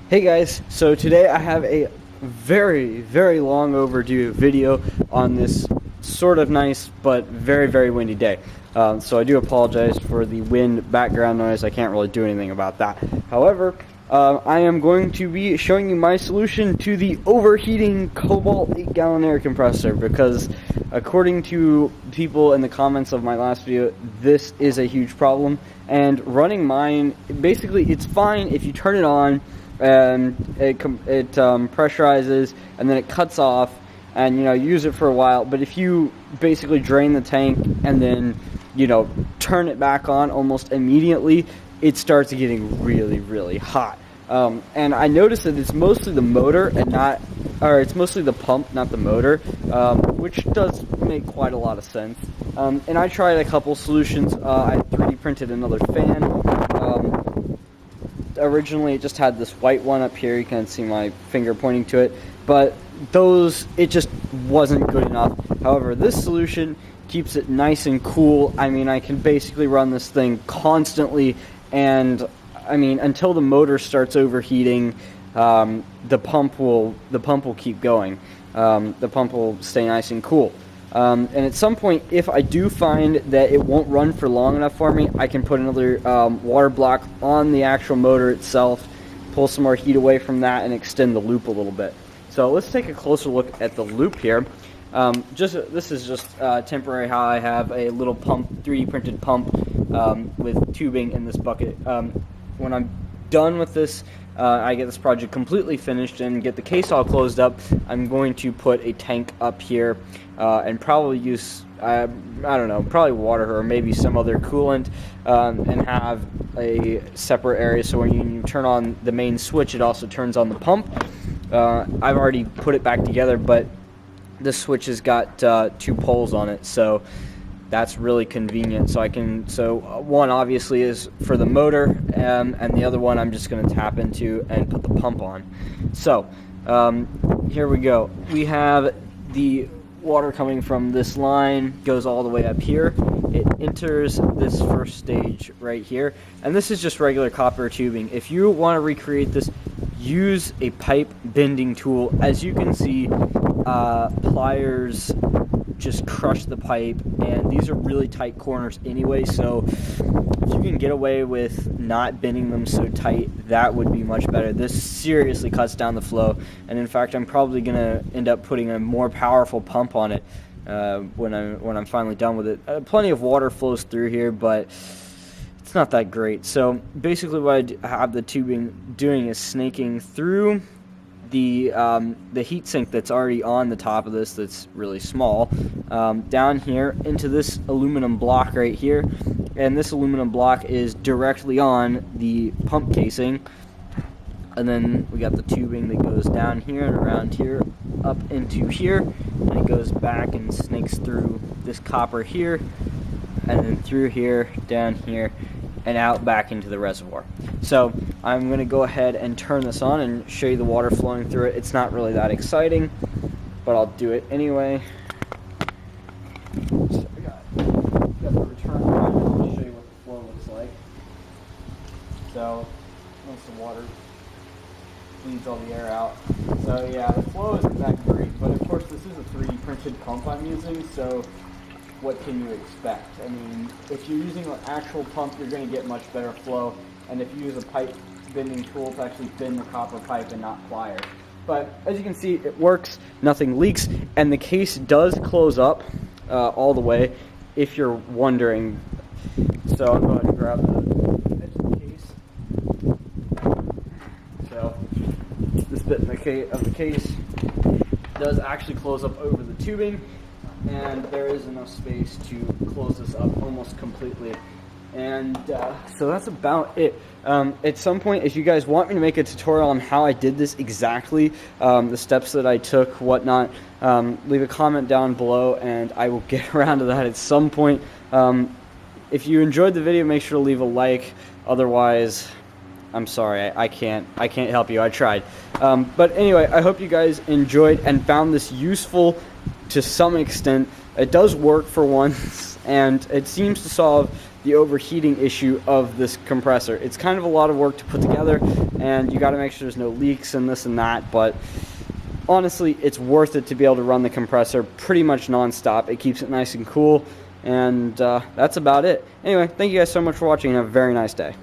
Hey guys, so today I have a very long overdue video on this sort of nice but very windy day. So I do apologize for the wind background noise. I can't really do anything about that. However, I am going to be showing you my solution to the overheating Cobalt 8-gallon air compressor, because according to people in the comments of my last video, this is a huge problem. And running mine, basically it's fine if you turn it on and it pressurizes and then it cuts off, and use it for a while. But if you basically drain the tank and then turn it back on almost immediately, it starts getting really hot. And I noticed that it's mostly the motor and not, or it's mostly the pump, not the motor, which does make quite a lot of sense. And I tried a couple solutions. I 3D printed another fan. Originally it just had this white one up here, you can see my finger pointing to it, but it just wasn't good enough. However, this solution keeps it nice and cool. I mean, I can basically run this thing constantly, and I mean, until the motor starts overheating, the pump will keep going. The pump will stay nice and cool. And at some point, if I do find that it won't run for long enough for me, I can put another water block on the actual motor itself, pull some more heat away from that, and extend the loop a little bit. So let's take a closer look at the loop here. This is just temporary how I have a little pump, 3D printed pump with tubing in this bucket. When I'm done with this, I get this project completely finished and get the case all closed up, I'm going to put a tank up here and probably use, I don't know, probably water or maybe some other coolant, and have a separate area so when you turn on the main switch, it also turns on the pump. I've already put it back together, but this switch has got 2 poles on it, so that's really convenient. So one obviously is for the motor, and the other one I'm just going to tap into and put the pump on. So here we go. We have the water coming from this line, goes all the way up here. It enters this first stage right here, and this is just regular copper tubing. If you want to recreate this, use a pipe bending tool. As you can see, pliers just crush the pipe, and these are really tight corners anyway, so if you can get away with not bending them so tight, that would be much better. This seriously cuts down the flow, and in fact I'm probably gonna end up putting a more powerful pump on it when I'm finally done with it. Plenty of water flows through here, but it's not that great. So basically what I have the tubing doing is snaking through the heatsink that's already on the top of this, that's really small, down here into this aluminum block right here, and this aluminum block is directly on the pump casing. And then we got the tubing that goes down here and around here up into here, and it goes back and snakes through this copper here, and then through here, down here, and out back into the reservoir. So I'm going to go ahead and turn this on and show you the water flowing through it. It's not really that exciting, but I'll do it anyway. So I got the return on, and I'll show you what the flow looks like. So once the water bleeds all the air out. So yeah, the flow isn't that great, but of course this is a 3D printed pump I'm using, so what can you expect? I mean, if you're using an actual pump, you're going to get much better flow, and if you use a pipe bending tool to actually bend the copper pipe and not pliers. But as you can see, it works, nothing leaks, and the case does close up all the way, if you're wondering. So I'll go ahead and grab the edge of the case. So this bit of the case does actually close up over the tubing, and there is enough space to close this up almost completely. And so that's about it. At some point, if you guys want me to make a tutorial on how I did this exactly, the steps that I took, whatnot, leave a comment down below and I will get around to that at some point. If you enjoyed the video, make sure to leave a like. Otherwise, I'm sorry, I can't help you. I tried. But anyway, I hope you guys enjoyed and found this useful to some extent. It does work for once, and it seems to solve the overheating issue of this compressor. It's kind of a lot of work to put together, and you got to make sure there's no leaks and this and that, but honestly, it's worth it to be able to run the compressor pretty much non-stop. It keeps it nice and cool, and that's about it. Anyway, thank you guys so much for watching, and have a very nice day.